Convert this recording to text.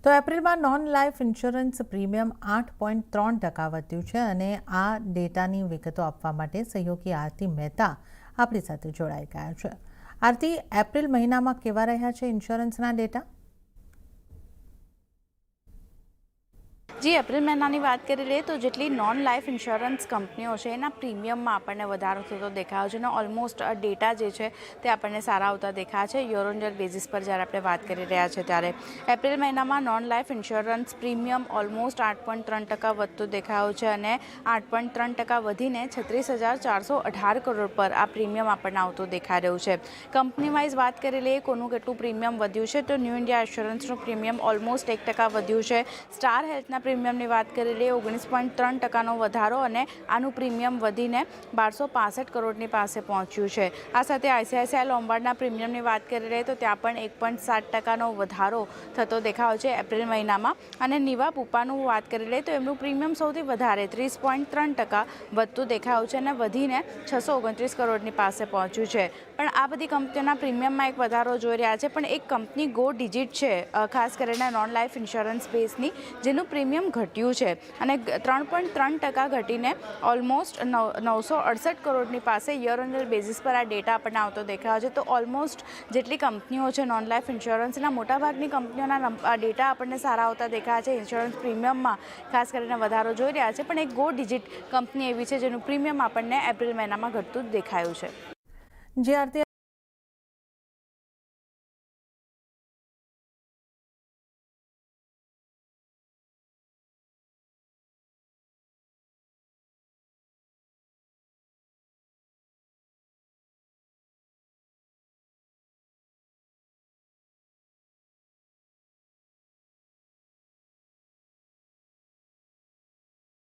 તો એપ્રિલમાં non life insurance premium 8.3% વધ્યું છે અને આ ડેટાની વિગતો આપવા માટે સહયોગી આરતી મહેતા આપણી સાથે જોડાઈ ગયા છે। આરતી, એપ્રિલ મહિનામાં કેવા રહ્યા છે ઇન્સ્યોરન્સના ડેટા? जी एप्रिल महीनाની વાત કરી લઈએ તો જેટલી નોન લાઈફ ઇન્સ્યોરન્સ કંપનીઓ છે એના પ્રીમિયમમાં આપણને વધારો થતો દેખાયો છે અને ઓલમોસ્ટ ડેટા જે છે તે આપણને સારા આવતા દેખાયા છે યર ઓન યર બેઝિસ પર જ્યારે આપણે વાત કરી રહ્યા છે ત્યારે એપ્રિલ મહિનામાં non life insurance premium almost 8.3% વધતું દેખાયું છે અને 8.3% વધીને 36,418 કરોડ પર આ પ્રીમિયમ આપણને આવતું દેખાઈ રહ્યું છે। કંપની વાઇઝ વાત કરી લઈએ કોનું કેટલું પ્રીમિયમ વધ્યું છે તો ન્યૂ ઇન્ડિયા એશ્યોરન્સનું પ્રીમિયમ ઓલમોસ્ટ 1% વધ્યું છે। સ્ટાર હેલ્થના પ્રીમિયમની વાત કરી લઈએ 19.3%નો વધારો અને આનું પ્રીમિયમ વધીને 1265 કરોડની પાસે પહોંચ્યું છે। આ સાથે આઈસીઆઈસીઆઈ લોમ્બાર્ડના પ્રીમિયમની વાત કરી લઈએ તો ત્યાં પણ 1.7%નો વધારો થતો દેખાયો છે એપ્રિલ મહિનામાં અને નિવા પુપાનું વાત કરી લઈએ તો એમનું પ્રીમિયમ સૌથી વધારે 30.3% વધતું દેખાયું છે અને વધીને 629 કરોડની પાસે પહોંચ્યું છે। પણ આ બધી કંપનીઓના પ્રીમિયમમાં એક વધારો જોઈ રહ્યા છે પણ એક કંપની ગો ડિજિટ છે ખાસ કરીને નોન લાઈફ ઇન્સ્યોરન્સ સ્પેસની જેનું પ્રીમિયમ ઘટ્યું છે અને 3.3% ઘટીને ઓલમોસ્ટ 968 કરોડની પાસે યર ઓન યર બેઝિસ પર આ ડેટા આપણને આવતો દેખાયો છે। તો ઓલમોસ્ટ જેટલી કંપનીઓ છે નોન લાઈફ ઇન્સ્યોરન્સના મોટાભાગની કંપનીઓના ડેટા આપણને સારા આવતા દેખાયા છે। ઇન્સ્યોરન્સ પ્રીમિયમમાં ખાસ કરીને વધારો જોઈ રહ્યા છે પણ એક ગો ડિજિટ કંપની એવી છે જેનું પ્રીમિયમ આપણને એપ્રિલ મહિનામાં ઘટતું જ દેખાયું છે। જે આરતી,